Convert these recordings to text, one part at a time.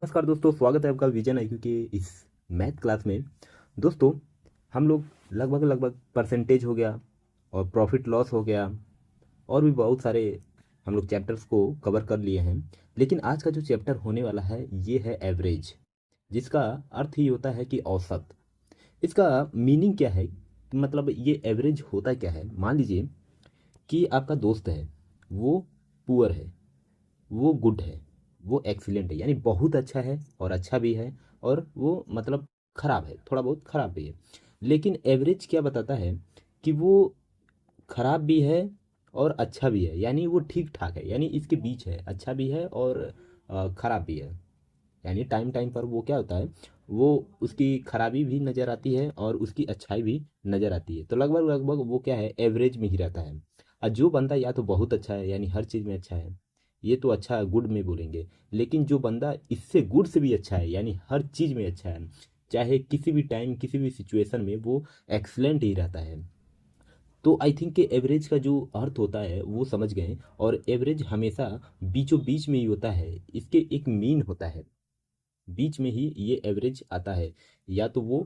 नमस्कार दोस्तों, स्वागत है आपका विजन आईक्यू के इस मैथ क्लास में। दोस्तों, हम लोग लगभग परसेंटेज हो गया और प्रॉफिट लॉस हो गया और भी बहुत सारे हम लोग चैप्टर्स को कवर कर लिए हैं। लेकिन आज का जो चैप्टर होने वाला है ये है एवरेज, जिसका अर्थ ही होता है कि औसत। इसका मीनिंग क्या है, मतलब ये एवरेज होता क्या है। मान लीजिए कि आपका दोस्त है, वो पुअर है, वो गुड है, वो एक्सीलेंट है, यानी बहुत अच्छा है और अच्छा भी है, और वो मतलब खराब है, थोड़ा बहुत खराब भी है। लेकिन एवरेज क्या बताता है कि वो खराब भी है और अच्छा भी है, यानी वो ठीक ठाक है, यानी इसके बीच है, अच्छा भी है और खराब भी है। यानी टाइम टाइम पर वो क्या होता है, वो उसकी खराबी भी नज़र आती है और उसकी अच्छाई भी नज़र आती है। तो लगभग लगभग वो क्या है, एवरेज में ही रहता है। और जो बंदा या तो बहुत अच्छा है, यानी हर चीज़ में अच्छा है, ये तो अच्छा गुड में बोलेंगे। लेकिन जो बंदा इससे गुड से भी अच्छा है, यानी हर चीज़ में अच्छा है, चाहे किसी भी टाइम किसी भी सिचुएशन में वो एक्सलेंट ही रहता है। तो आई थिंक कि एवरेज का जो अर्थ होता है वो समझ गए। और एवरेज हमेशा बीचों बीच में ही होता है, इसके एक मीन होता है, बीच में ही ये एवरेज आता है। या तो वो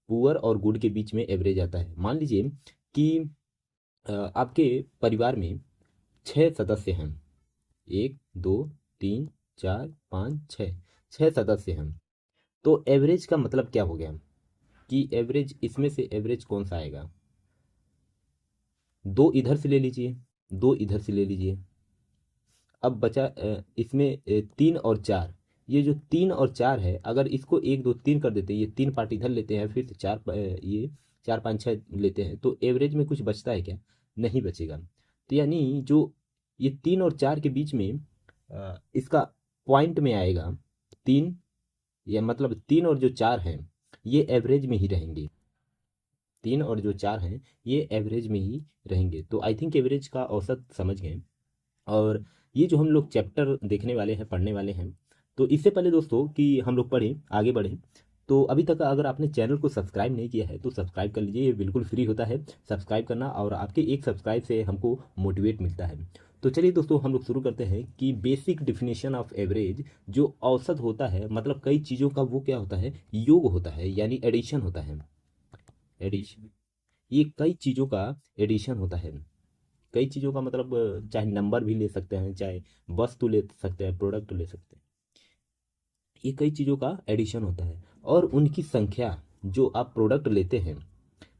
पुअर और गुड के बीच में एवरेज आता है। मान लीजिए कि आपके परिवार में 6 सदस्य हैं, 1 2 3 4 5 6, 6 सदस्य हैं। तो एवरेज का मतलब क्या हो गया कि एवरेज, इसमें से एवरेज कौन सा आएगा। दो इधर से ले लीजिए, दो इधर से ले लीजिए। अब बचा इसमें 3 और 4। ये जो 3 और 4 है, अगर इसको 1 2 3 कर देते हैं, ये 3 पार्ट इधर लेते हैं, फिर से ये 4 5 6 लेते हैं, तो एवरेज में कुछ बचता है क्या? नहीं बचेगा। तो यानी जो ये 3 और 4 के बीच में इसका पॉइंट में आएगा 3, या मतलब 3 और जो 4 हैं ये एवरेज में ही रहेंगे। 3 और जो 4 हैं ये एवरेज में ही रहेंगे। तो आई थिंक एवरेज का औसत समझ गए। और ये जो हम लोग चैप्टर देखने वाले हैं, पढ़ने वाले हैं, तो इससे पहले दोस्तों कि हम लोग पढ़ें, आगे बढ़ें, तो अभी तक अगर आपने चैनल को सब्सक्राइब नहीं किया है तो सब्सक्राइब कर लीजिए। ये बिल्कुल फ्री होता है सब्सक्राइब करना, और आपके एक सब्सक्राइब से हमको मोटिवेट मिलता है। तो चलिए दोस्तों, हम लोग शुरू करते हैं कि बेसिक डिफिनेशन ऑफ एवरेज। जो औसत होता है, मतलब कई चीज़ों का वो क्या होता है, योग होता है, यानी एडिशन होता है। एडिशन, ये कई चीज़ों का एडिशन होता है। कई चीज़ों का मतलब चाहे नंबर भी ले सकते हैं, चाहे वस्तु ले सकते हैं, प्रोडक्ट ले सकते हैं। ये कई चीज़ों का एडिशन होता है और उनकी संख्या, जो आप प्रोडक्ट लेते हैं,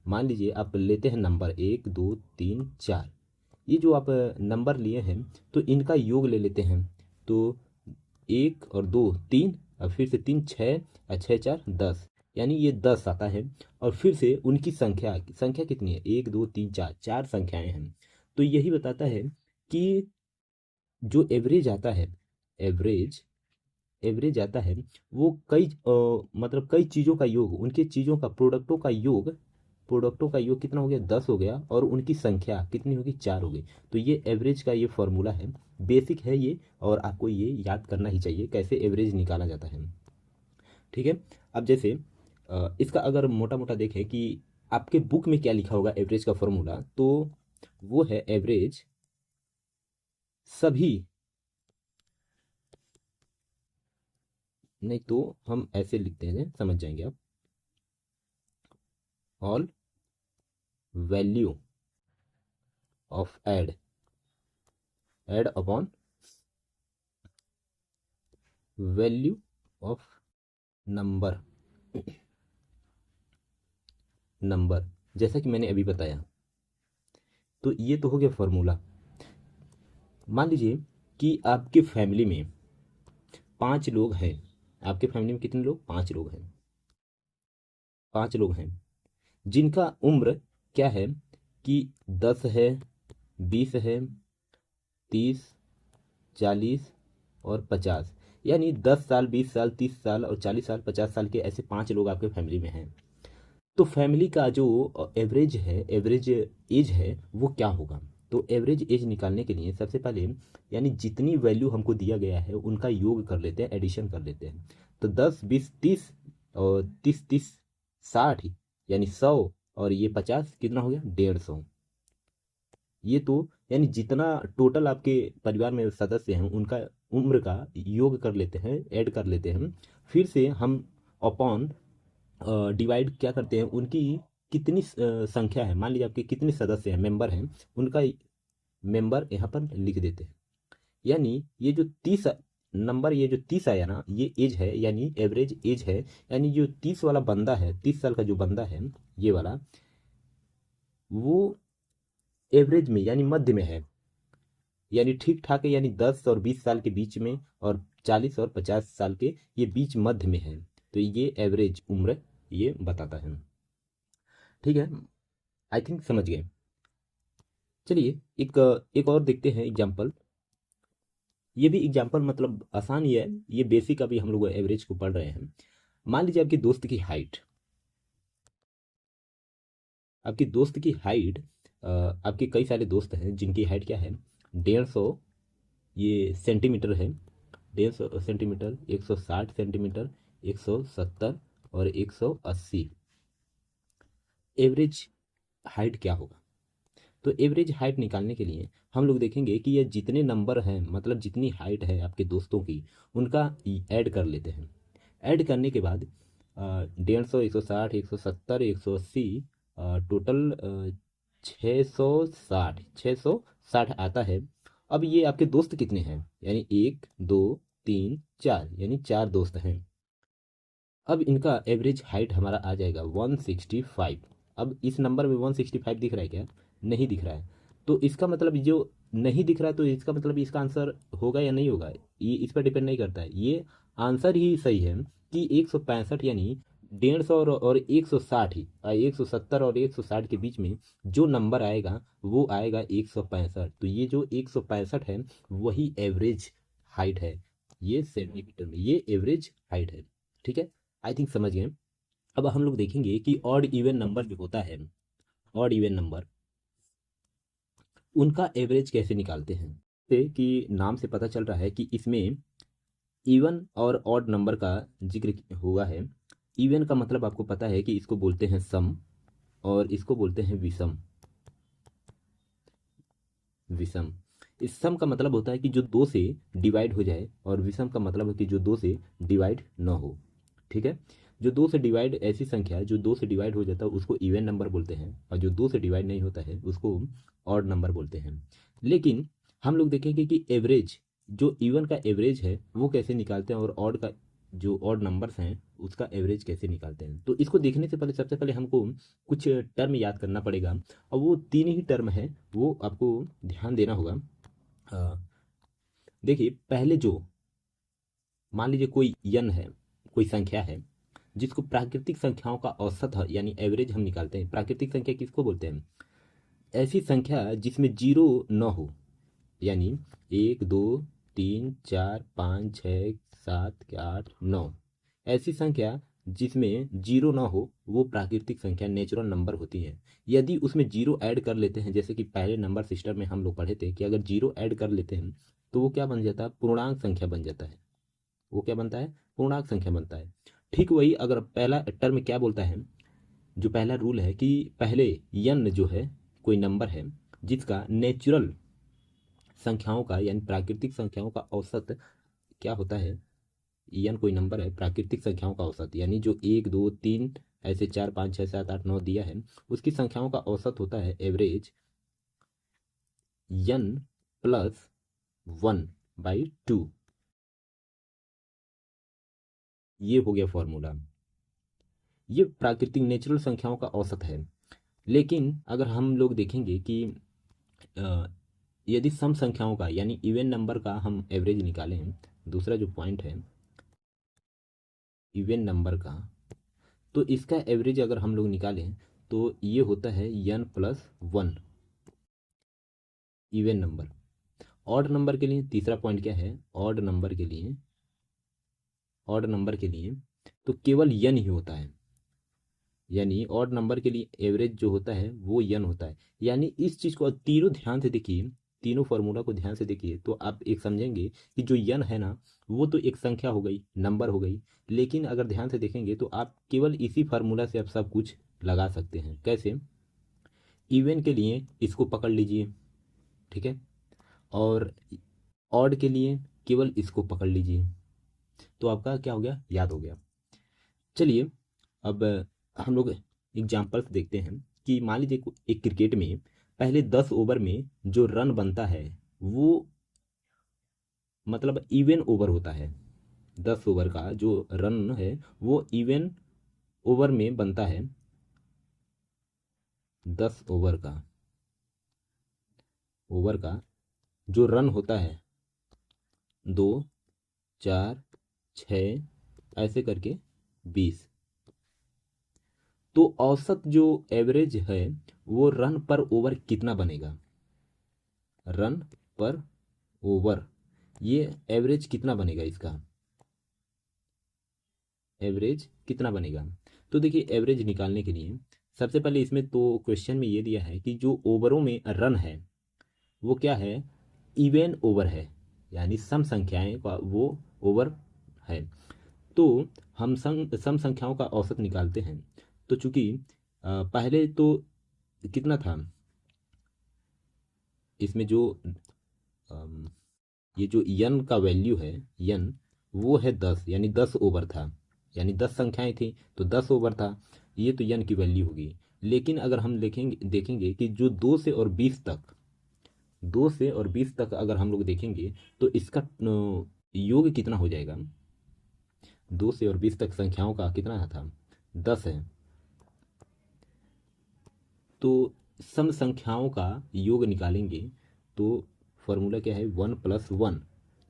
मान लीजिए आप लेते हैं नंबर 1 2 3 4, ये जो आप नंबर लिए हैं, तो इनका योग ले लेते हैं। तो 1 और 2 3, और फिर से 3 6, और 6 4 10, यानी ये 10 आता है। और फिर से उनकी संख्या, संख्या कितनी है, 1 2 3 4, चार संख्याएं हैं। तो यही बताता है कि जो एवरेज आता है, एवरेज एवरेज आता है, वो कई मतलब कई चीज़ों का योग, उनके चीज़ों का, प्रोडक्टों का योग कितना हो गया, 10 हो गया, और उनकी संख्या कितनी होगी, 4 हो गई। तो ये एवरेज का ये फॉर्मूला है, बेसिक है ये, और आपको ये याद करना ही चाहिए कैसे एवरेज निकाला जाता है। ठीक है। अब जैसे इसका अगर मोटा मोटा देखें कि आपके बुक में क्या लिखा होगा एवरेज का फॉर्मूला, तो वो है एवरेज सभी, नहीं तो हम ऐसे लिखते हैं, समझ जाएंगे आप। All value of add upon value of number, number, जैसा कि मैंने अभी बताया। तो ये तो हो गया फॉर्मूला। मान लीजिए कि आपके फैमिली में 5 लोग हैं। आपके फैमिली में कितने लोग, 5 लोग हैं। 5 लोग हैं जिनका उम्र क्या है कि 10 है, 20 है, 30 40 और 50, यानी 10 साल, 20 साल, 30 साल और 40 साल, 50 साल के ऐसे 5 लोग आपके फैमिली में हैं। तो फैमिली का जो एवरेज है, एवरेज एज है, वो क्या होगा। तो एवरेज एज निकालने के लिए सबसे पहले, यानी जितनी वैल्यू हमको दिया गया है उनका योग कर लेते हैं, एडिशन कर लेते हैं। तो 10 20 30, और 30 30 60, यानी 100, और ये 50, कितना हो गया, 150। ये तो यानी जितना टोटल आपके परिवार में सदस्य हैं उनका उम्र का योग कर लेते हैं, ऐड कर लेते हैं, फिर से हम अपॉन डिवाइड क्या करते हैं, उनकी कितनी संख्या है, मान लीजिए आपके कितने सदस्य हैं, मेंबर हैं, उनका मेंबर यहाँ पर लिख देते हैं। यानी ये जो 30 नंबर, ये जो 30 आया ना, ये एज है, यानी एवरेज एज है। यानी जो 30 वाला बंदा है, 30 साल का जो बंदा है ये वाला, वो एवरेज में यानी मध्य में है, यानी ठीक ठाक है, यानी 10 और 20 साल के बीच में, और 40 और 50 साल के ये बीच मध्य में है। तो ये एवरेज उम्र ये बताता है। ठीक है, आई थिंक समझ गए। चलिए एक एक और देखते हैं एग्जाम्पल। ये भी एग्जाम्पल मतलब आसान ही है, ये बेसिक अभी हम लोग एवरेज को पढ़ रहे हैं। मान लीजिए आपकी दोस्त की हाइट, आपकी दोस्त की हाइट, आपके कई सारे दोस्त हैं जिनकी हाइट क्या है, 150 ये सेंटीमीटर है, 150 सेंटीमीटर, 160 सेंटीमीटर, 170 और 180। एवरेज हाइट क्या होगा? तो एवरेज हाइट निकालने के लिए हम लोग देखेंगे कि ये जितने नंबर हैं, मतलब जितनी हाइट है आपके दोस्तों की, उनका ऐड कर लेते हैं। ऐड करने के बाद 150, 160, 170, 180, टोटल 660 आता है। अब ये आपके दोस्त कितने हैं, यानी 1 2 3 4, यानी 4 दोस्त हैं। अब इनका एवरेज हाइट हमारा आ जाएगा 165। अब इस नंबर में 165 दिख रहा है क्या? नहीं दिख रहा है। तो इसका मतलब जो नहीं दिख रहा है, तो इसका मतलब इसका आंसर होगा या नहीं होगा, ये इस पर डिपेंड नहीं करता है। ये आंसर ही सही है कि 165, यानी 150 और 160 ही, 170 और 160 के बीच में जो नंबर आएगा वो आएगा 165। तो ये जो 165 है वही एवरेज हाइट है, ये सेंटीमीटर में ये एवरेज हाइट है। ठीक है, आई थिंक समझ गए। अब हम लोग देखेंगे कि ऑड इवन नंबर जो होता है, ऑड इवन नंबर, उनका एवरेज कैसे निकालते हैं। जैसे कि नाम से पता चल रहा है कि इसमें इवन और ऑड नंबर का जिक्र हुआ है। इवन का मतलब आपको पता है कि इसको बोलते हैं सम, और इसको बोलते हैं विषम। विषम, इस सम का मतलब होता है कि जो दो से डिवाइड हो जाए, और विषम का मतलब है कि जो दो से डिवाइड न हो। ठीक है, जो दो से डिवाइड, ऐसी संख्या जो दो से डिवाइड हो जाता है उसको इवन नंबर बोलते हैं, और जो दो से डिवाइड नहीं होता है उसको ऑड नंबर बोलते हैं। लेकिन हम लोग देखेंगे कि एवरेज, जो इवन का एवरेज है वो कैसे निकालते हैं, और ऑड का जो ऑड नंबर्स हैं उसका एवरेज कैसे निकालते हैं। तो इसको देखने से पहले सबसे पहले हमको कुछ टर्म याद करना पड़ेगा, और वो 3 ही टर्म है, वो आपको ध्यान देना होगा। देखिए, पहले जो, मान लीजिए कोई यन है, कोई संख्या है जिसको प्राकृतिक संख्याओं का औसत है, यानी एवरेज हम निकालते हैं। प्राकृतिक संख्या किसको बोलते हैं? ऐसी संख्या जिसमें जीरो न हो, यानी 1 2 3 4 5 6 7 8 9, ऐसी संख्या जिसमें जीरो ना हो वो प्राकृतिक संख्या, नेचुरल नंबर होती है। यदि उसमें जीरो ऐड कर लेते हैं, जैसे कि पहले नंबर सिस्टम में हम लोग पढ़े थे कि अगर जीरो ऐड कर लेते हैं तो वो क्या बन जाता है? पूर्णांक संख्या बन जाता है। वो क्या बनता है? पूर्णांक संख्या बनता है। ठीक वही अगर पहला टर्म क्या बोलता है, जो पहला रूल है कि पहले यन जो है, कोई नंबर है जिसका नेचुरल संख्याओं का यानी प्राकृतिक संख्याओं का औसत क्या होता है, यन कोई नंबर है प्राकृतिक संख्याओं का औसत, यानी जो 1 2 3 ऐसे 4 5 6 7 8 9 दिया है उसकी संख्याओं का औसत होता है एवरेज यन प्लस 1/2। ये हो गया फॉर्मूला, ये प्राकृतिक नेचुरल संख्याओं का औसत है। लेकिन अगर हम लोग देखेंगे कि अ, यदि सम संख्याओं का यानी इवन नंबर का हम एवरेज निकालें, दूसरा जो पॉइंट है इवन नंबर का, तो इसका एवरेज अगर हम लोग निकालें तो ये होता है n+1 even number. Odd number के लिए तीसरा पॉइंट क्या है, ऑड नंबर के लिए, ऑड नंबर के लिए तो केवल n ही होता है, यानी ऑड नंबर के लिए एवरेज जो होता है वो n होता है। यानी इस चीज़ को तीनों ध्यान से देखिए, तीनों फार्मूला को ध्यान से देखिए तो आप एक समझेंगे कि जो n है ना वो तो एक संख्या हो गई, नंबर हो गई। लेकिन अगर ध्यान से देखेंगे तो आप केवल इसी फार्मूला से आप सब कुछ लगा सकते हैं। कैसे? इवन के लिए इसको पकड़ लीजिए, ठीक है। और ऑड के लिए केवल इसको पकड़ लीजिए, तो आपका क्या हो गया, याद हो गया। चलिए अब हम लोग एग्जाम्पल्स देखते हैं कि मान लीजिए एक क्रिकेट में पहले 10 ओवर में जो रन बनता है वो मतलब इवन ओवर होता है। 10 ओवर का जो रन है वो इवन ओवर में बनता है। 10 ओवर का जो रन होता है 2, 4, 6 ऐसे करके 20। तो औसत जो एवरेज है वो रन पर ओवर कितना बनेगा, रन पर ओवर, ये एवरेज कितना बनेगा, इसका एवरेज कितना बनेगा। तो देखिए एवरेज निकालने के लिए सबसे पहले इसमें तो क्वेश्चन में ये दिया है कि जो ओवरों में रन है वो क्या है, इवन ओवर है, यानी सम संख्याएं का वो ओवर है। तो हम सम संख्याओं का औसत निकालते हैं। तो चूंकि पहले तो कितना था इसमें जो अम, ये जो यन का वैल्यू है, यन वो है 10, यानी 10 ओवर था, यानी 10 संख्याएं थी तो 10 ओवर था, ये तो यन की वैल्यू होगी। लेकिन अगर हम देखेंगे कि जो 2 से और 20 तक अगर हम लोग देखेंगे तो इसका योग कितना हो जाएगा। 2 से और 20 तक संख्याओं का कितना था, 10 है। तो सम संख्याओं का योग निकालेंगे तो फॉर्मूला क्या है, 1+1।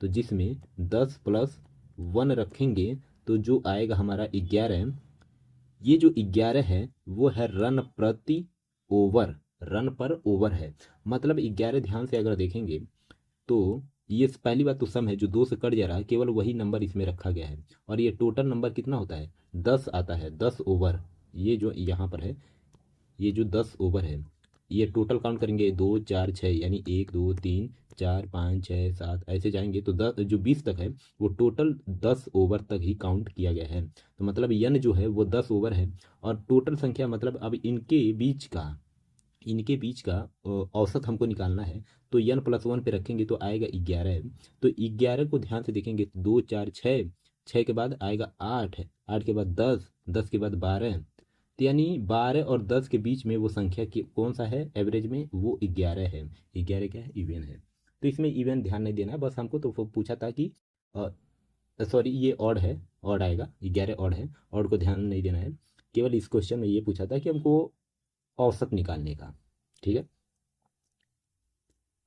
तो जिसमें 10+1 रखेंगे तो जो आएगा हमारा 11। ये जो 11 है वो है रन प्रति ओवर, रन पर ओवर है। मतलब 11 ध्यान से अगर देखेंगे तो ये पहली बात तो सम है, जो 2 से कट जा रहा है केवल वही नंबर इसमें रखा गया है। और ये टोटल नंबर कितना होता है, 10 आता है, 10 ओवर। ये जो यहाँ पर है, ये जो 10 ओवर है, ये टोटल काउंट करेंगे 2, 4, 6, यानी 1, 2, 3, 4, 5, 6, 7 ऐसे जाएंगे तो 10 जो 20 तक है वो टोटल 10 ओवर तक ही काउंट किया गया है। तो मतलब यन जो है वो 10 ओवर है। और टोटल संख्या मतलब अब इनके बीच का औसत हमको निकालना है। तो n+1 पे रखेंगे तो आएगा 11। तो 11 को ध्यान से देखेंगे तो 2, 4, 6, 6 के बाद आएगा 8, 8 के बाद 10, 10 के बाद 12। तो यानी 12 और 10 के बीच में वो संख्या की कौन सा है एवरेज में, वो 11 है। 11 क्या है, इवन है। तो इसमें इवन ध्यान नहीं देना है, बस हमको तो वो पूछा था कि सॉरी ये ऑड है, ऑड आएगा, 11 ऑड है, ऑड को ध्यान नहीं देना है। केवल इस क्वेश्चन में ये पूछा था कि हमको औसत निकालने का। ठीक है।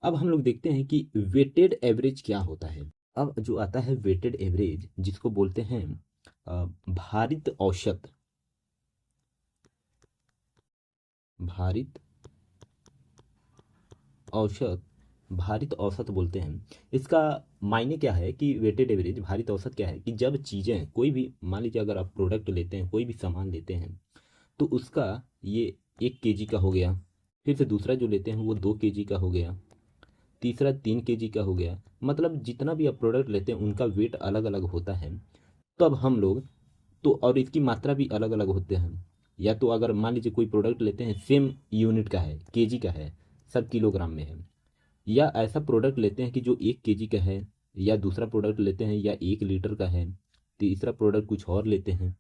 अब हम लोग देखते हैं कि वेटेड एवरेज क्या होता है। अब जो आता है वेटेड एवरेज, जिसको बोलते हैं भारित औसत, भारित औसत, भारित औसत बोलते हैं। इसका मायने क्या है कि वेटेड एवरेज भारित औसत क्या है कि जब चीज़ें कोई भी, मान लीजिए अगर आप प्रोडक्ट लेते हैं, कोई भी सामान लेते हैं तो उसका ये 1 kg का हो गया, फिर से दूसरा जो लेते हैं वो 2 kg का हो गया, तीसरा 3 kg का हो गया। मतलब जितना भी आप प्रोडक्ट लेते हैं उनका वेट अलग अलग होता है। तब हम लोग तो और इसकी मात्रा भी अलग अलग होते हैं। या तो अगर मान लीजिए कोई प्रोडक्ट लेते हैं सेम यूनिट का है, केजी का है, सब किलोग्राम में है, या ऐसा प्रोडक्ट लेते हैं कि जो 1 kg का है, या दूसरा प्रोडक्ट लेते हैं या 1 लीटर का है, तीसरा प्रोडक्ट कुछ और लेते हैं,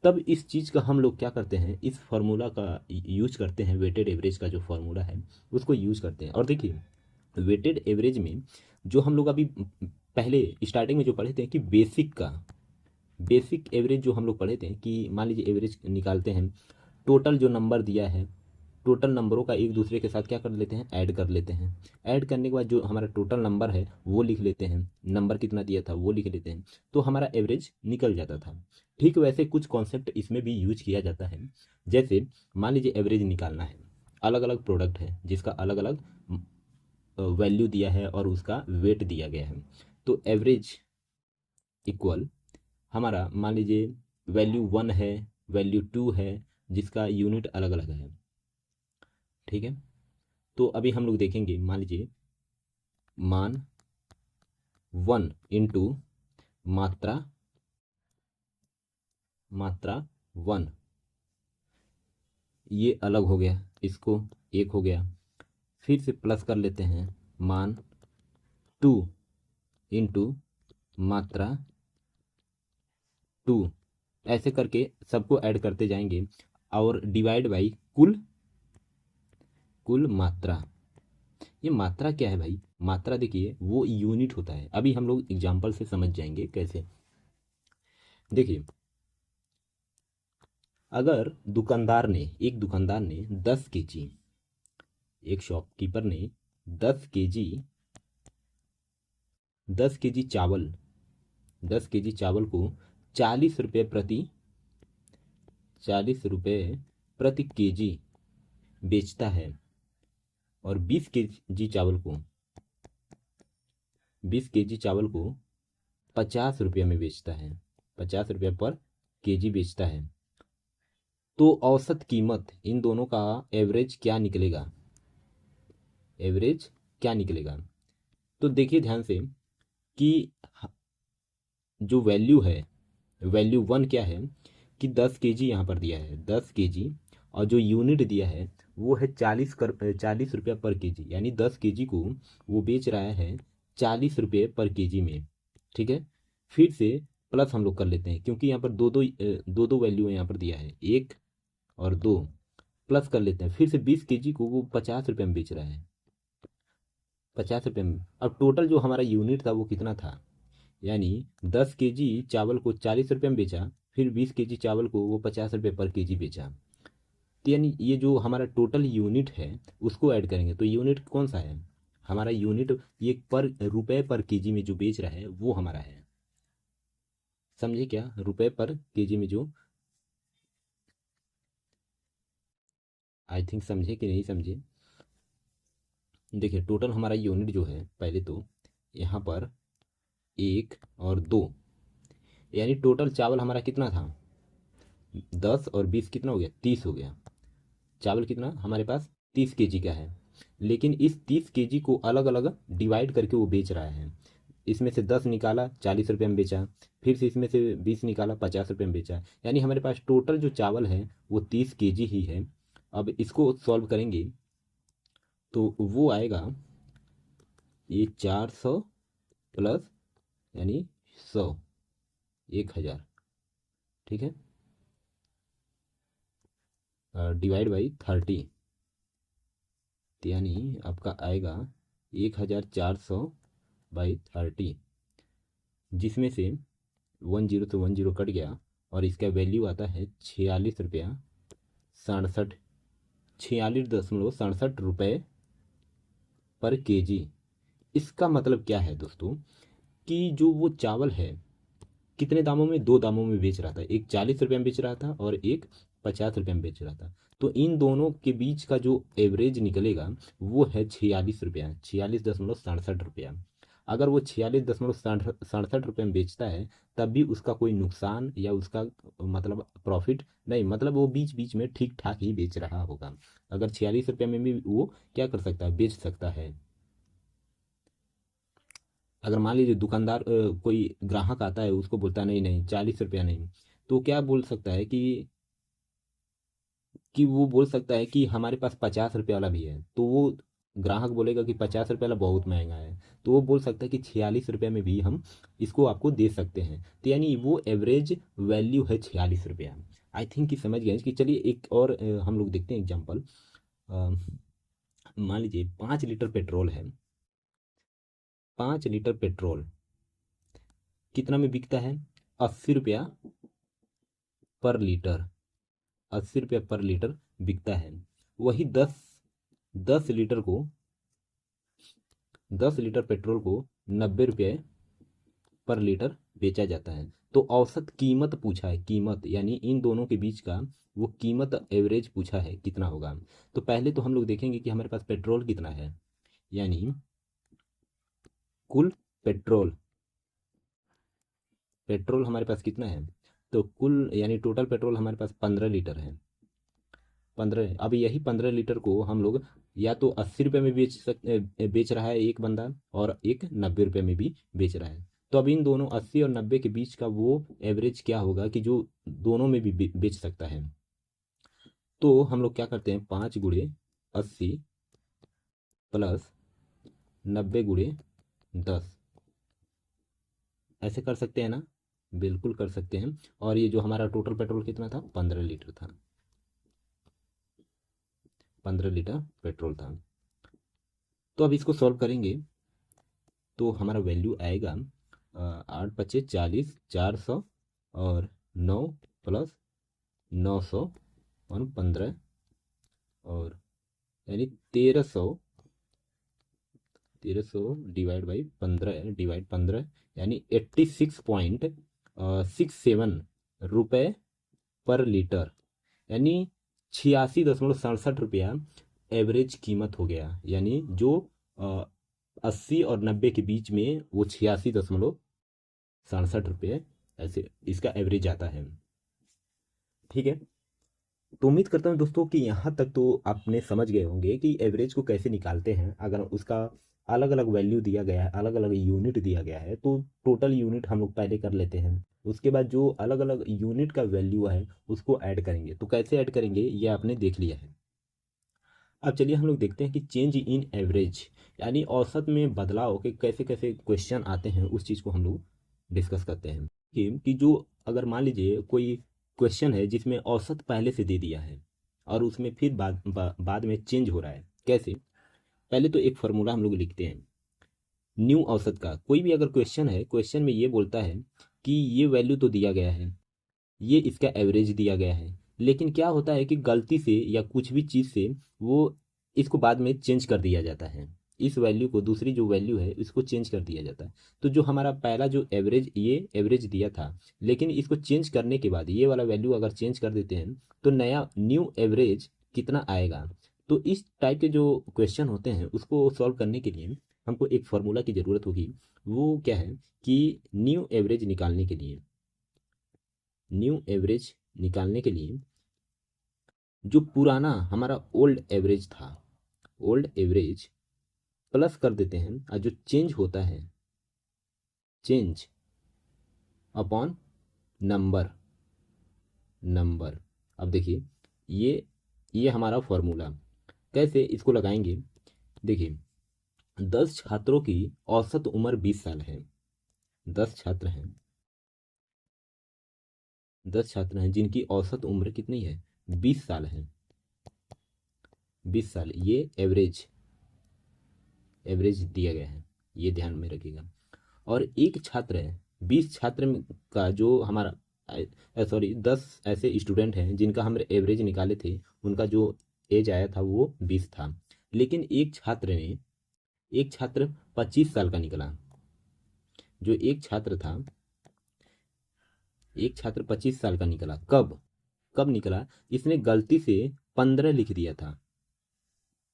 तब इस चीज़ का हम लोग क्या करते हैं, इस फार्मूला का यूज करते हैं। वेटेड एवरेज का जो फार्मूला है उसको यूज करते हैं। और देखिए वेटेड एवरेज में जो हम लोग अभी पहले स्टार्टिंग में जो पढ़े थे कि बेसिक एवरेज जो हम लोग पढ़े थे कि मान लीजिए एवरेज निकालते हैं, टोटल जो नंबर दिया है, टोटल नंबरों का एक दूसरे के साथ क्या कर लेते हैं, ऐड कर लेते हैं। ऐड करने के बाद जो हमारा टोटल नंबर है वो लिख लेते हैं, नंबर कितना दिया था वो लिख लेते हैं, तो हमारा एवरेज निकल जाता था। ठीक वैसे कुछ कॉन्सेप्ट इसमें भी यूज किया जाता है। जैसे मान लीजिए एवरेज निकालना है, अलग अलग प्रोडक्ट है जिसका अलग अलग वैल्यू दिया है और उसका वेट दिया गया है। तो एवरेज इक्वल हमारा मान लीजिए वैल्यू 1 है, वैल्यू 2 है, जिसका यूनिट अलग अलग है। ठीक है। तो अभी हम लोग देखेंगे, मान लीजिए मान 1 इंटू मात्रा, मात्रा 1, ये अलग हो गया, इसको 1 हो गया, फिर से प्लस कर लेते हैं मान 2 इंटू मात्रा 2, ऐसे करके सबको ऐड करते जाएंगे और डिवाइड बाई कुल मात्रा। ये मात्रा क्या है भाई? मात्रा देखिए वो यूनिट होता है। अभी हम लोग एग्जाम्पल से समझ जाएंगे कैसे। देखिए, अगर एक दुकानदार ने 10 केजी, एक शॉपकीपर ने 10 केजी 10 केजी चावल 10 केजी चावल को 40 रुपये प्रति केजी बेचता है, और 20 केजी चावल को 50 रुपये में बेचता है, 50 रुपये पर केजी बेचता है, तो औसत कीमत इन दोनों का एवरेज क्या निकलेगा? तो देखिए ध्यान से कि जो वैल्यू है, वैल्यू 1 क्या है कि 10 केजी यहाँ पर दिया है, 10 केजी, और जो यूनिट दिया है वो है 40 रुपया पर केजी, यानी 10 केजी को वो बेच रहा है 40 रुपये पर केजी में। ठीक है, फिर से प्लस हम लोग कर लेते हैं, क्योंकि यहाँ पर दो वैल्यू यहाँ पर दिया है, 1 और 2, प्लस कर लेते हैं। फिर से 20 केजी को वो 50 रुपये में बेच रहा है, 50 रुपये में। अब टोटल जो हमारा यूनिट था वो कितना था, यानी 10 केजी चावल को 40 रुपये में बेचा, फिर 20 केजी चावल को वो 50 रुपये पर केजी बेचा। तो यानी ये जो हमारा टोटल यूनिट है उसको ऐड करेंगे तो यूनिट कौन सा है हमारा? यूनिट ये पर रुपये पर केजी में जो बेच रहा है वो हमारा है। समझे क्या? रुपये पर केजी में जो, आई थिंक समझे कि नहीं समझे। देखिए टोटल हमारा यूनिट जो है, पहले तो यहाँ पर 1 और 2, यानी टोटल चावल हमारा कितना था? 10 और 20 कितना हो गया? 30 हो गया। चावल कितना हमारे पास? 30 केजी का है, लेकिन इस 30 केजी को अलग अलग डिवाइड करके वो बेच रहा है। इसमें से 10 निकाला 40 रुपये में बेचा, फिर से इसमें से 20 निकाला 50 रुपये में बेचा, यानी हमारे पास टोटल जो चावल है वो 30 केजी ही है। अब इसको सॉल्व करेंगे तो वो आएगा ये 400 प्लस यानी 100, 1000, ठीक है, डिवाइड बाई 30, यानी आपका आएगा 1400/30, जिसमें से 10 से 10 कट गया और इसका वैल्यू आता है 46 रुपया 67, 46.67 रुपये पर केजी। इसका मतलब क्या है दोस्तों कि जो वो चावल है कितने दामों में? 2 दामों में बेच रहा था, एक 40 रुपये में बेच रहा था और एक 50 रुपये में बेच रहा था। तो इन दोनों के बीच का जो एवरेज निकलेगा वो है 46 रुपया, 46.67 रुपया। अगर वो 46.67 रुपये में बेचता है तब भी उसका कोई नुकसान या उसका मतलब प्रॉफिट नहीं, मतलब वो बीच बीच में ठीक ठाक ही बेच रहा होगा। अगर 46 रुपये में भी वो क्या कर सकता है? बेच सकता है। अगर मान लीजिए दुकानदार कोई ग्राहक आता है, उसको बोलता है नहीं नहीं 40 रुपया नहीं, तो क्या बोल सकता है कि वो बोल सकता है कि हमारे पास 50 रुपये वाला भी है, तो वो ग्राहक बोलेगा कि 50 रुपये वाला बहुत महंगा है, तो वो बोल सकता है कि 46 रुपये में भी हम इसको आपको दे सकते हैं। तो यानी वो एवरेज वैल्यू है 46 रुपया। आई थिंक कि समझ गए कि चलिए एक और हम लोग देखते हैं एग्जाम्पल। मान लीजिए 5 लीटर पेट्रोल है, 5 लीटर पेट्रोल कितना में बिकता है? 80 रुपया पर लीटर, 80 रुपया पर लीटर बिकता है। वही 10 लीटर को 10 लीटर पेट्रोल को 90 रुपये पर लीटर बेचा जाता है। तो औसत कीमत पूछा है, कीमत यानी इन दोनों के बीच का वो कीमत एवरेज पूछा है कितना होगा। तो पहले तो हम लोग देखेंगे कि हमारे पास पेट्रोल कितना है, यानी कुल पेट्रोल पेट्रोल हमारे पास कितना है? तो कुल यानी टोटल पेट्रोल हमारे पास 15 लीटर है। 15, अब यही 15 लीटर को हम लोग या तो 80 रुपये में बेच रहा है एक बंदा, और एक 90 रुपये में भी बेच रहा है। तो अब इन दोनों 80 और 90 के बीच का वो एवरेज क्या होगा कि जो दोनों में भी बेच सकता है। तो हम लोग क्या करते हैं, 5 × 80 प्लस 90 × 10, ऐसे कर सकते हैं ना? बिल्कुल कर सकते हैं। और ये जो हमारा टोटल पेट्रोल कितना था, 15 लीटर था, 15 लीटर पेट्रोल था। तो अब इसको सॉल्व करेंगे तो हमारा वैल्यू आएगा 8×5 = 40, 400, और 9 + 900 और 15, और यानी 1300, 1300 डिवाइड 15 यानी 86.67 रुपये पर लीटर, यानी 86.67 रुपया एवरेज कीमत हो गया। यानी जो 80 और 90 के बीच में वो 86.67 रुपये ऐसे इसका एवरेज आता है। ठीक है, तो उम्मीद करता हूँ दोस्तों कि यहाँ तक तो आपने समझ गए होंगे कि एवरेज को कैसे निकालते हैं। अगर उसका अलग अलग वैल्यू दिया गया है, अलग अलग यूनिट दिया गया है, तो टोटल यूनिट हम लोग पहले कर लेते हैं। उसके बाद जो अलग अलग यूनिट का वैल्यू है उसको ऐड करेंगे। तो कैसे ऐड करेंगे ये आपने देख लिया है। अब चलिए हम लोग देखते हैं कि चेंज इन एवरेज यानी औसत में बदलाव के कैसे कैसे क्वेश्चन आते हैं, उस चीज़ को हम लोग डिस्कस करते हैं। कि जो अगर मान लीजिए कोई क्वेश्चन है जिसमें औसत पहले से दे दिया है और उसमें फिर बाद में चेंज हो रहा है, कैसे? पहले तो एक फार्मूला हम लोग लिखते हैं न्यू औसत का। कोई भी अगर क्वेश्चन है, क्वेश्चन में ये बोलता है कि ये वैल्यू तो दिया गया है, ये इसका एवरेज दिया गया है, लेकिन क्या होता है कि गलती से या कुछ भी चीज़ से वो इसको बाद में चेंज कर दिया जाता है। इस वैल्यू को, दूसरी जो वैल्यू है इसको चेंज कर दिया जाता है। तो जो हमारा पहला जो एवरेज, ये एवरेज दिया था, लेकिन इसको चेंज करने के बाद ये वाला वैल्यू अगर चेंज कर देते हैं तो नया न्यू एवरेज कितना आएगा। तो इस टाइप के जो क्वेश्चन होते हैं उसको सॉल्व करने के लिए हमको एक फार्मूला की ज़रूरत होगी। वो क्या है कि न्यू एवरेज निकालने के लिए, न्यू एवरेज निकालने के लिए जो पुराना हमारा ओल्ड एवरेज था, ओल्ड एवरेज प्लस कर देते हैं, और जो चेंज होता है, चेंज अपॉन नंबर, नंबर। अब देखिए ये हमारा फॉर्मूला कैसे इसको लगाएंगे। देखिए 10 छात्रों की औसत उम्र 20 साल है। 10 छात्र हैं, 10 छात्र हैं जिनकी औसत उम्र कितनी है, 20 साल है। 20 साल ये एवरेज, एवरेज दिया गया है, ये ध्यान में रखिएगा। और एक छात्र है, 20 छात्र का जो हमारा सॉरी 10 ऐसे स्टूडेंट हैं जिनका हम एवरेज निकाले थे, उनका जो एज आया था वो 20 था। लेकिन एक छात्र 25 साल का निकला। जो एक छात्र था, एक छात्र 25 साल का निकला। कब कब निकला? इसने गलती से 15 लिख दिया था।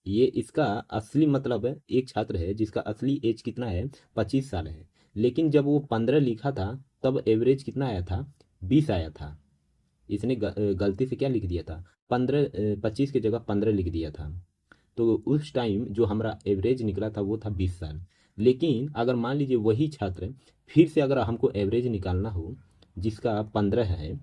ये इसका असली मतलब है, एक छात्र है जिसका असली एज कितना है, 25 साल है, लेकिन जब वो 15 लिखा था तब एवरेज कितना आया था, 20 आया था। इसने गलती से क्या लिख दिया था, 15, 25 की जगह 15 लिख दिया था। तो उस टाइम जो हमारा एवरेज निकला था वो था 20 साल। लेकिन अगर मान लीजिए वही छात्र फिर से अगर हमको एवरेज निकालना हो जिसका 15 है,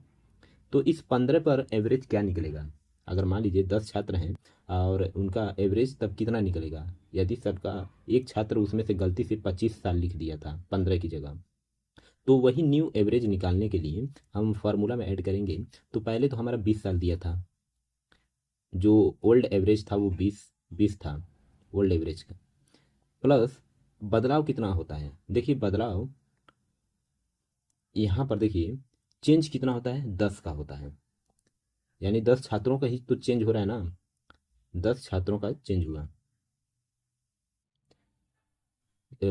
तो इस 15 पर एवरेज क्या निकलेगा? अगर मान लीजिए 10 छात्र हैं और उनका एवरेज तब कितना निकलेगा, यदि सबका एक छात्र उसमें से गलती से 25 साल लिख दिया था 15 की जगह, तो वही न्यू एवरेज निकालने के लिए हम फार्मूला में ऐड करेंगे। तो पहले तो हमारा 20 साल दिया था, जो ओल्ड एवरेज था वो 20 था ओल्ड एवरेज का, प्लस बदलाव कितना होता है। देखिए बदलाव यहाँ पर देखिए चेंज कितना होता है, 10 का होता है। यानी 10 छात्रों का ही तो चेंज हो रहा है ना, 10 छात्रों का चेंज हुआ।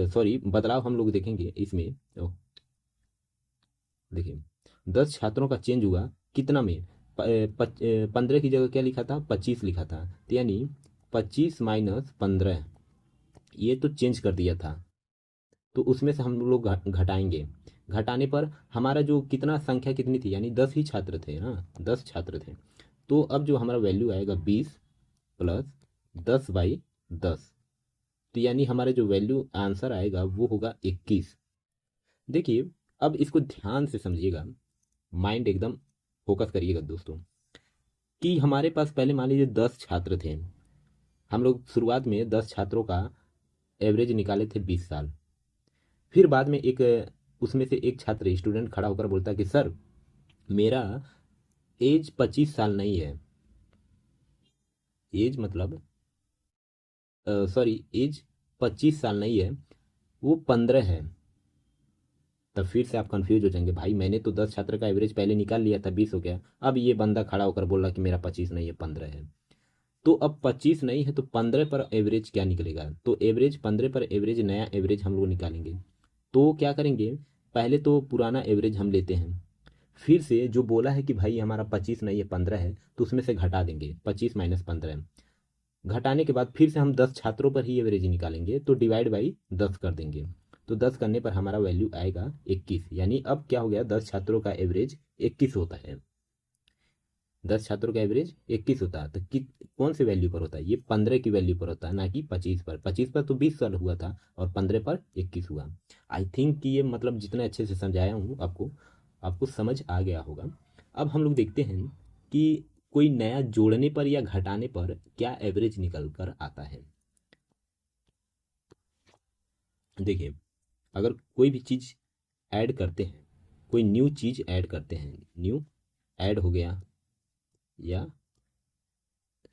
सॉरी, बदलाव हम लोग देखेंगे इसमें। देखिए 10 छात्रों का चेंज हुआ कितना में, 15 की जगह क्या लिखा था, 25 लिखा था। तो यानी 25 - 15 ये तो चेंज कर दिया था। तो उसमें से हम लोग घटाएंगे। घटाने पर हमारा जो कितना संख्या कितनी थी, यानी 10 ही छात्र थे ना, 10 छात्र थे। तो अब जो हमारा वैल्यू आएगा 20 प्लस 10/10, तो यानी हमारे जो वैल्यू आंसर आएगा वो होगा 21। देखिए अब इसको ध्यान से समझिएगा, माइंड एकदम फोकस करिएगा दोस्तों, कि हमारे पास पहले मान लीजिए 10 छात्र थे। हम लोग शुरुआत में 10 छात्रों का एवरेज निकाले थे 20 साल। फिर बाद में एक उसमें से एक छात्र स्टूडेंट खड़ा होकर बोलता है कि सर मेरा एज 25 साल नहीं है। एज मतलब सॉरी, एज 25 साल नहीं है, वो 15 है। तब फिर से आप कंफ्यूज हो जाएंगे, भाई मैंने तो 10 छात्र का एवरेज पहले निकाल लिया था, 20 हो गया, अब ये बंदा खड़ा होकर बोल रहा कि मेरा 25 नहीं है 15 है। तो अब 25 नहीं है तो 15 पर एवरेज क्या निकलेगा? तो एवरेज 15 पर एवरेज, नया एवरेज हम लोग निकालेंगे। तो क्या करेंगे, पहले तो पुराना एवरेज हम लेते हैं, फिर से जो बोला है कि भाई हमारा 25 नहीं है 15 है, तो उसमें से घटा देंगे 25 माइनस 15। घटाने के बाद फिर से हम 10 छात्रों पर ही एवरेज निकालेंगे, तो डिवाइड बाई 10 कर देंगे। तो 10 करने पर हमारा वैल्यू आएगा 21। यानी अब क्या हो गया, 10 छात्रों का एवरेज 21 होता है। 10 छात्रों का एवरेज 21 होता है। तो कौन से वैल्यू पर होता है? ये 15 की वैल्यू पर होता है, ना कि 25 पर। 25 पर तो 20 साल हुआ था और 15 पर 21 हुआ। आई थिंक कि ये मतलब जितने अच्छे से समझाया हूँ आपको, आपको समझ आ गया होगा। अब हम लोग देखते हैं कि कोई नया जोड़ने पर या घटाने पर क्या एवरेज निकल कर आता है। देखिए, अगर कोई भी चीज़ ऐड करते हैं, कोई न्यू चीज़ ऐड करते हैं, न्यू ऐड हो गया या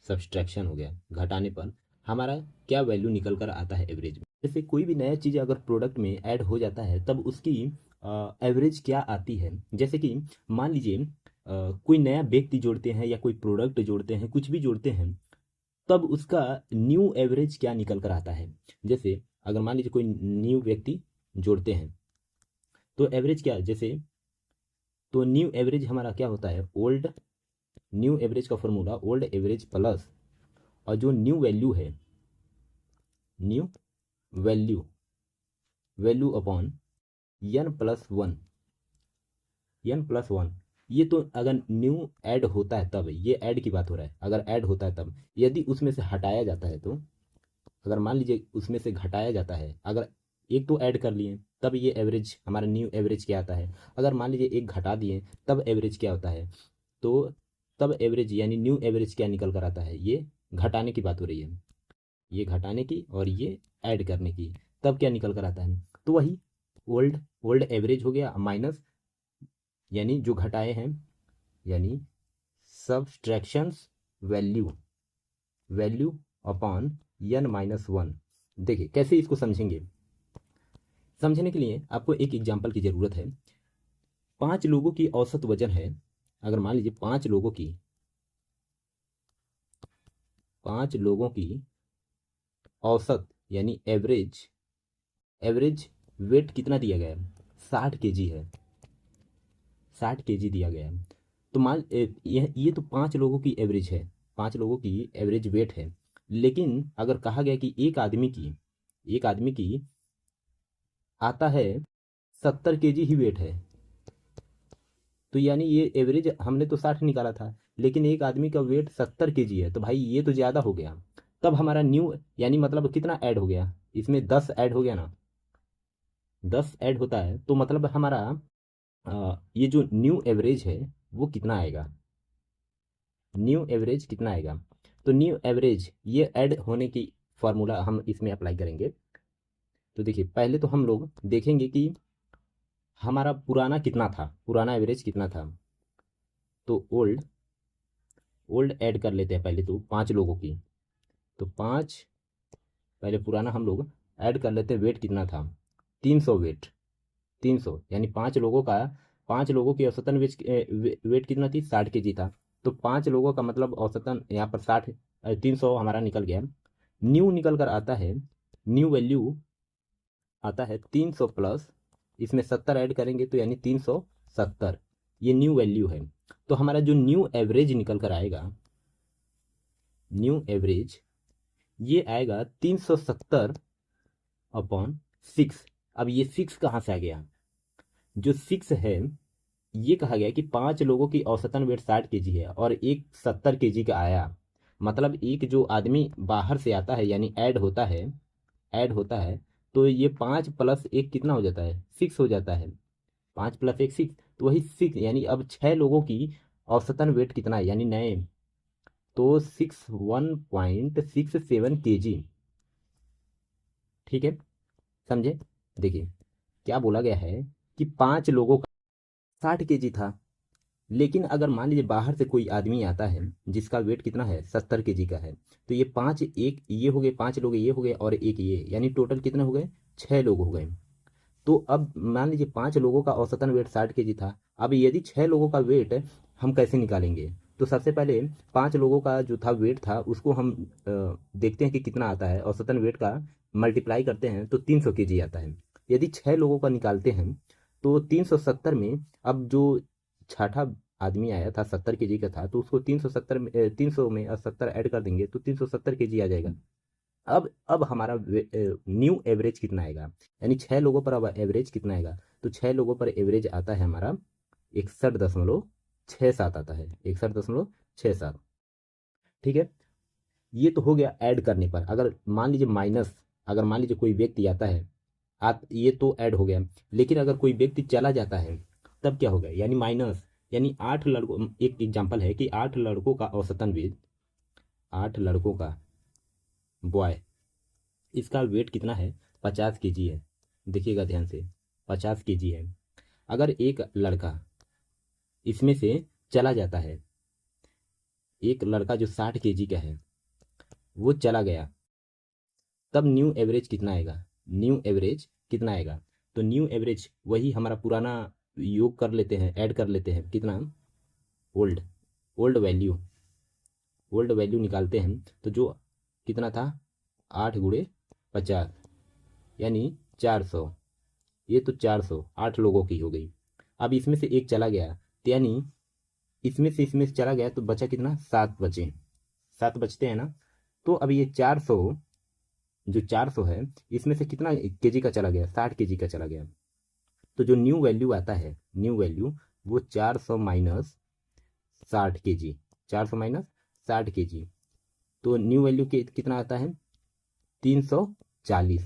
सब्सट्रैक्शन हो गया, घटाने पर हमारा क्या वैल्यू निकल कर आता है एवरेज में। जैसे कोई भी नया चीज़ अगर प्रोडक्ट में ऐड हो जाता है तब उसकी एवरेज क्या आती है। जैसे कि मान लीजिए कोई नया व्यक्ति जोड़ते हैं या कोई प्रोडक्ट जोड़ते हैं, कुछ भी जोड़ते हैं, तब उसका न्यू एवरेज क्या निकल कर आता है। जैसे अगर मान लीजिए कोई न्यू व्यक्ति जोड़ते हैं तो एवरेज क्या है, जैसे तो न्यू एवरेज हमारा क्या होता है, ओल्ड, न्यू एवरेज का फॉर्मूला ओल्ड एवरेज प्लस, और जो न्यू वैल्यू है, new value, value upon n+1, n+1। ये तो अगर न्यू ऐड होता है तब, ये ऐड की बात हो रहा है, अगर ऐड होता है तब। यदि उसमें से हटाया जाता है तो, अगर मान लीजिए उसमें से घटाया जाता है, अगर एक तो ऐड कर लिए तब ये एवरेज, हमारा न्यू एवरेज क्या आता है। अगर मान लीजिए एक घटा दिए तब एवरेज क्या होता है। तो तब एवरेज यानी न्यू एवरेज क्या निकल कर आता है, ये घटाने की बात हो रही है, ये घटाने की और ये ऐड करने की। तब क्या निकल कर आता है, तो वही ओल्ड, ओल्ड एवरेज हो गया माइनस, यानी जो घटाए हैं, यानी subtractions value, value upon n-1। देखिए कैसे इसको समझेंगे। समझने के लिए आपको एक एग्जांपल की ज़रूरत है। 5 लोगों की औसत वजन है, अगर मान लीजिए 5 लोगों की औसत यानी एवरेज, एवरेज वेट कितना दिया गया है, 60 kg है, 60 kg दिया गया है। तो ये तो 5 लोगों की एवरेज है, 5 लोगों की एवरेज वेट है। लेकिन अगर कहा गया कि एक आदमी की आता है 70 kg ही वेट है, तो यानी ये एवरेज हमने तो 60 निकाला था, लेकिन एक आदमी का वेट 70 kg है, तो भाई ये तो ज़्यादा हो गया। तब हमारा न्यू यानी मतलब कितना ऐड हो गया, इसमें 10 ऐड हो गया ना, 10 ऐड होता है तो मतलब हमारा ये जो न्यू एवरेज है वो कितना आएगा, न्यू एवरेज कितना आएगा। तो न्यू एवरेज ये ऐड होने की फॉर्मूला हम इसमें अप्लाई करेंगे। तो देखिए पहले तो हम लोग देखेंगे कि हमारा पुराना कितना था, पुराना एवरेज कितना था। तो ओल्ड, ओल्ड ऐड कर लेते हैं पहले तो 5 लोगों की। तो 5, पहले पुराना हम लोग ऐड कर लेते हैं, वेट कितना था 300 वेट, 300 यानी 5 लोगों का, 5 लोगों की औसतन वेट कितना थी, 60 kg था। तो 5 लोगों का मतलब औसतन यहाँ पर 60, 300 हमारा निकल गया। न्यू निकल कर आता है, न्यू वैल्यू आता है 300 प्लस, इसमें 70 ऐड करेंगे तो यानी 370, ये न्यू वैल्यू है। तो हमारा जो न्यू एवरेज निकल कर आएगा, न्यू एवरेज ये आएगा 370 अपॉन 6। अब ये 6 कहाँ से आ गया, जो 6 है, ये कहा गया कि 5 लोगों की औसतन वेट 60 kg है और एक 70 kg का आया, मतलब एक जो आदमी बाहर से आता है यानी ऐड होता है, ऐड होता है, तो ये 5 + 1 कितना हो जाता है, 6 हो जाता है। 5 + 1 6, तो वही 6 यानी अब 6 लोगों की औसतन वेट कितना है यानी नए, तो 61.67 kg, ठीक है, समझे। देखिए क्या बोला गया है कि 5 लोगों का 60 kg था। लेकिन अगर मान लीजिए बाहर से कोई आदमी आता है जिसका वेट कितना है, 70 kg का है, तो ये पाँच, एक ये हो गए, 5 लोग ये हो गए और एक ये, यानी टोटल कितने हो गए, 6 लोग हो गए। तो अब मान लीजिए 5 लोगों का औसतन वेट 60 kg था। अब यदि 6 लोगों का वेट हम कैसे निकालेंगे? तो सबसे पहले 5 लोगों का जो था वेट था उसको हम देखते हैं कि कितना आता है, औसतन वेट का मल्टीप्लाई करते हैं तो 300 kg आता है। यदि 6 लोगों का निकालते हैं तो 370 में, अब जो छठा आदमी आया था 70 kg का था, तो उसको 370 में 300 में 70 ऐड कर देंगे तो 370 kg आ जाएगा। अब हमारा न्यू एवरेज कितना आएगा, यानी 6 लोगों पर अब एवरेज कितना आएगा? तो 6 लोगों पर एवरेज आता है हमारा 61.67 आता है, 61.67। ठीक है, ये तो हो गया ऐड करने पर। अगर मान लीजिए माइनस, अगर मान लीजिए कोई व्यक्ति आता है, ये तो ऐड हो गया। लेकिन अगर कोई व्यक्ति चला जाता है तब क्या होगा, यानी माइनस, यानी 8 लड़कों, एक एग्जांपल है कि 8 लड़कों का औसतन वेट, 8 लड़कों का बॉय, इसका वेट कितना है, 50 kg है। देखिएगा ध्यान से, 50 kg है। अगर एक लड़का इसमें से चला जाता है, एक लड़का जो 60 kg का है वो चला गया, तब न्यू एवरेज कितना आएगा? न्यू एवरेज कितना आएगा? तो न्यू एवरेज वही हमारा पुराना योग कर लेते हैं, ऐड कर लेते हैं, कितना, old old value, old value निकालते हैं तो जो कितना था, 8 × 50, यानी 400। ये तो 400 8 लोगों की हो गई। अब इसमें से एक चला गया, तो यानी इसमें से चला गया तो बचा कितना, 7 बचे, 7 बचते हैं ना। तो अब ये 400, जो 400 है, इसमें से कितना केजी का चला गया, 60 kg का चला गया। तो जो न्यू वैल्यू आता है, न्यू वैल्यू वो 400 माइनस 60 kg, 400 माइनस 60 kg, तो न्यू वैल्यू के कितना आता है, 340,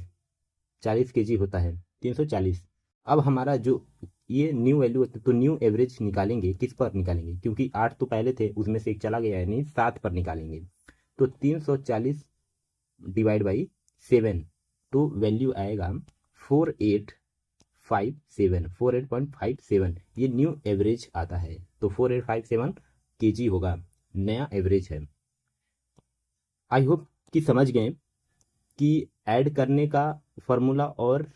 40 kg होता है, 340। अब हमारा जो ये न्यू वैल्यू होता है, तो न्यू एवरेज निकालेंगे किस पर निकालेंगे, क्योंकि 8 तो पहले थे, उसमें से एक चला गया, यानी 7 पर निकालेंगे। तो 340 डिवाइड बाई 7, तो वैल्यू आएगा 4857, 48.57, ये न्यू एवरेज आता है। तो 4857 kg होगा, नया एवरेज है। आई होप कि समझ गए कि ऐड करने का फॉर्मूला और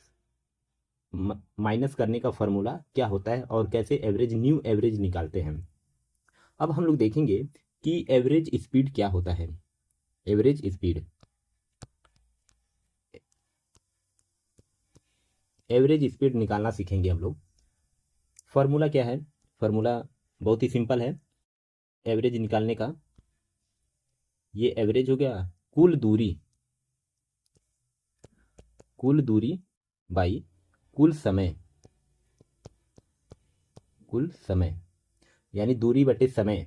माइनस करने का फॉर्मूला क्या होता है और कैसे एवरेज, न्यू एवरेज निकालते हैं। अब हम लोग देखेंगे कि एवरेज स्पीड क्या होता है। एवरेज स्पीड, एवरेज स्पीड निकालना सीखेंगे हम लोग। फॉर्मूला क्या है? फॉर्मूला बहुत ही सिंपल है एवरेज निकालने का। ये एवरेज हो गया कुल दूरी, कुल दूरी बाई कुल समय, कुल समय, यानी दूरी बटे समय।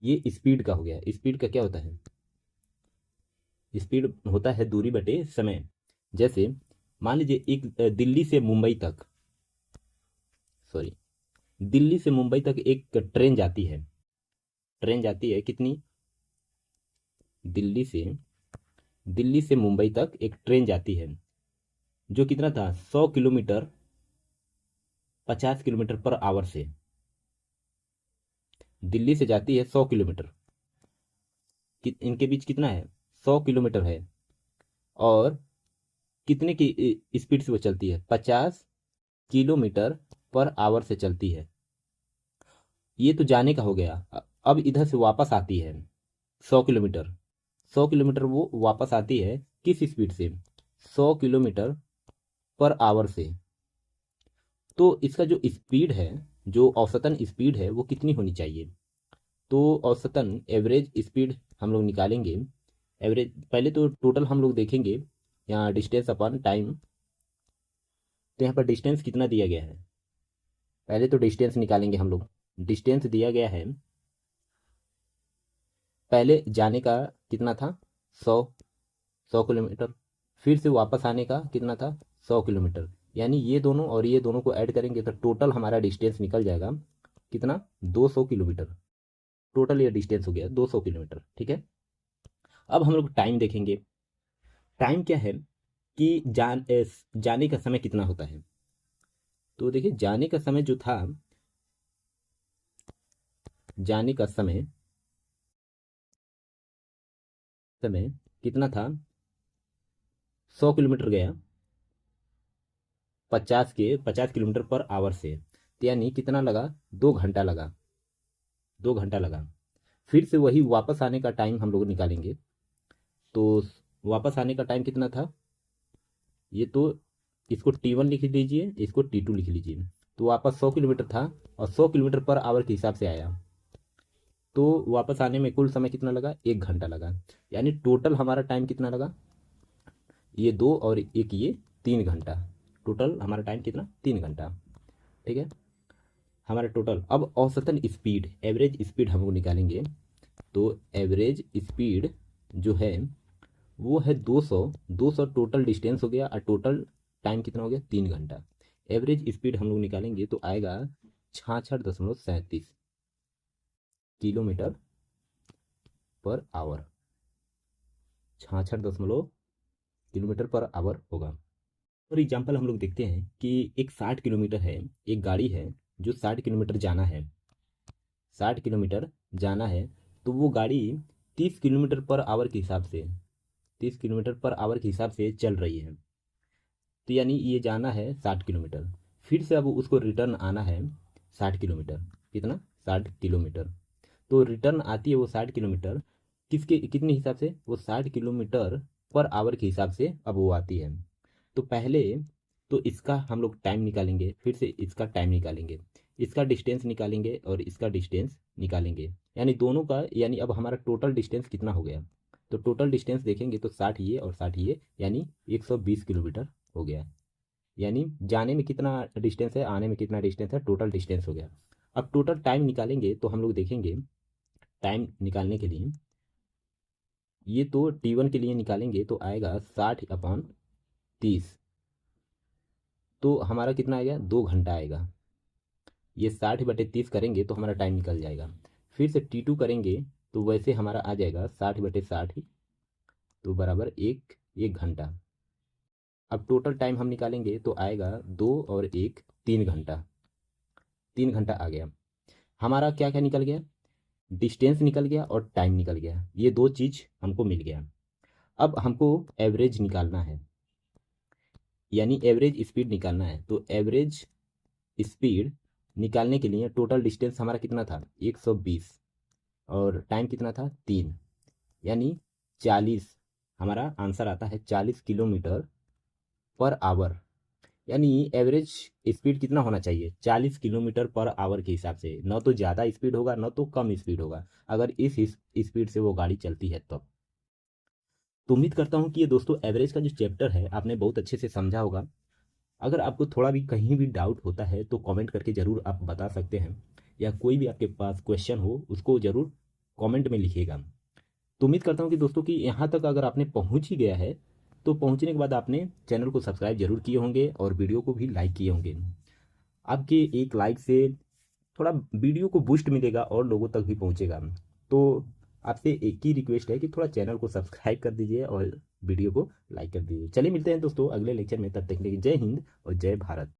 ये स्पीड का हो गया। स्पीड का क्या होता है? स्पीड होता है दूरी बटे समय। जैसे मान लीजिए एक दिल्ली से मुंबई तक, सॉरी, दिल्ली से मुंबई तक एक ट्रेन जाती है। ट्रेन जाती है कितनी, दिल्ली से, दिल्ली से मुंबई तक एक ट्रेन जाती है जो कितना था, 100 किलोमीटर, 50 किलोमीटर पर आवर से। दिल्ली से जाती है 100 किलोमीटर, इनके बीच कितना है, 100 किलोमीटर है। और कितने की स्पीड से वो चलती है, 50 किलोमीटर पर आवर से चलती है। ये तो जाने का हो गया। अब इधर से वापस आती है 100 किलोमीटर, 100 किलोमीटर वो वापस आती है किस स्पीड से, 100 किलोमीटर पर आवर से। तो इसका जो स्पीड है, जो औसतन स्पीड है वो कितनी होनी चाहिए? तो औसतन एवरेज स्पीड हम लोग निकालेंगे। एवरेज पहले तो टोटल हम लोग देखेंगे, यहाँ डिस्टेंस अपॉन टाइम। तो यहाँ पर डिस्टेंस कितना दिया गया है, पहले तो डिस्टेंस निकालेंगे हम लोग। डिस्टेंस दिया गया है, पहले जाने का कितना था, 100 किलोमीटर, फिर से वापस आने का कितना था, 100 किलोमीटर। यानी ये दोनों और ये दोनों को ऐड करेंगे तो टोटल हमारा डिस्टेंस निकल जाएगा कितना, 200 किलोमीटर। टोटल ये डिस्टेंस हो गया 200 किलोमीटर। ठीक है, अब हम लोग टाइम देखेंगे। टाइम क्या है कि जाने का समय कितना होता है। तो देखिए जाने का समय जो था, जाने का समय समय कितना था, 100 किलोमीटर गया, 50 किलोमीटर पर आवर से, तो यानी कितना लगा, 2 घंटा लगा, 2 घंटा लगा। फिर से वही वापस आने का टाइम हम लोग निकालेंगे। तो वापस आने का टाइम कितना था, ये तो इसको T1 लिख लीजिए, इसको T2 लिख लीजिए। तो वापस 100 किलोमीटर था और 100 किलोमीटर पर आवर के हिसाब से आया, तो वापस आने में कुल समय कितना लगा, 1 घंटा लगा। यानी टोटल हमारा टाइम कितना लगा, ये 2 और एक ये 3 घंटा। टोटल हमारा टाइम कितना, 3 घंटा। ठीक है, हमारा टोटल। अब औसतन स्पीड, एवरेज स्पीड हम लोग निकालेंगे। तो एवरेज स्पीड जो है वो है 200। 200 टोटल डिस्टेंस हो गया और टोटल टाइम कितना हो गया, 3 घंटा। एवरेज स्पीड हम लोग निकालेंगे तो आएगा 66.37 kilometre per hour. 66 kilometre per hour होगा। और एग्जाम्पल हम लोग देखते हैं कि एक 60 किलोमीटर है, एक गाड़ी है जो 60 किलोमीटर जाना है, 60 किलोमीटर जाना है। तो वो गाड़ी 30 किलोमीटर पर आवर के हिसाब से, 30 किलोमीटर पर आवर के हिसाब से चल रही है। तो यानी ये जाना है 60 किलोमीटर, फिर से अब उसको रिटर्न आना है 60 किलोमीटर। कितना, 60 किलोमीटर। तो रिटर्न आती है वो 60 किलोमीटर, किसके कितने हिसाब से, वो 60 किलोमीटर पर आवर के हिसाब से अब वो आती है। तो पहले तो इसका हम लोग टाइम निकालेंगे, फिर से इसका टाइम निकालेंगे, इसका डिस्टेंस निकालेंगे और इसका डिस्टेंस निकालेंगे, यानी दोनों का, यानी अब हमारा टोटल डिस्टेंस कितना हो गया। तो टोटल डिस्टेंस देखेंगे तो 60 ये और 60 ये, यानी 120 किलोमीटर हो गया। यानी जाने में कितना डिस्टेंस है, आने में कितना डिस्टेंस है, टोटल डिस्टेंस हो गया। अब टोटल टाइम निकालेंगे तो हम लोग देखेंगे, टाइम निकालने के लिए ये तो T1 के लिए निकालेंगे तो आएगा 60/30। तो हमारा कितना आएगा, 2 घंटा आएगा। ये 60/30 करेंगे तो हमारा टाइम निकल जाएगा। फिर से T2 करेंगे तो वैसे हमारा आ जाएगा 60/60, तो बराबर एक घंटा। अब टोटल टाइम हम निकालेंगे तो आएगा 2 और 1 3 घंटा, 3 घंटा आ गया। हमारा क्या क्या निकल गया, डिस्टेंस निकल गया और टाइम निकल गया, ये दो चीज़ हमको मिल गया। अब हमको एवरेज निकालना है, यानी एवरेज स्पीड निकालना है। तो एवरेज स्पीड निकालने के लिए टोटल डिस्टेंस हमारा कितना था, 120, और टाइम कितना था, 3, यानी 40। हमारा आंसर आता है 40 किलोमीटर पर आवर। यानी एवरेज स्पीड कितना होना चाहिए, 40 किलोमीटर पर आवर के हिसाब से। न तो ज़्यादा स्पीड होगा न तो कम स्पीड होगा, अगर इस स्पीड से वो गाड़ी चलती है तब। तो उम्मीद करता हूँ कि ये दोस्तों एवरेज का जो चैप्टर है आपने बहुत अच्छे से समझा होगा। अगर आपको थोड़ा भी कहीं भी डाउट होता है तो कमेंट करके ज़रूर आप बता सकते हैं, या कोई भी आपके पास क्वेश्चन हो उसको ज़रूर कमेंट में लिखिएगा। तो उम्मीद करता हूँ कि दोस्तों कि यहाँ तक अगर आपने पहुँच ही गया है तो पहुँचने के बाद आपने चैनल को सब्सक्राइब जरूर किए होंगे और वीडियो को भी लाइक किए होंगे। आपके एक लाइक से थोड़ा वीडियो को बूस्ट मिलेगा और लोगों तक भी पहुँचेगा। तो आपसे एक ही रिक्वेस्ट है कि थोड़ा चैनल को सब्सक्राइब कर दीजिए और वीडियो को लाइक कर दीजिए। चलिए मिलते हैं दोस्तों अगले लेक्चर में, तब तक के लिए जय हिंद और जय भारत।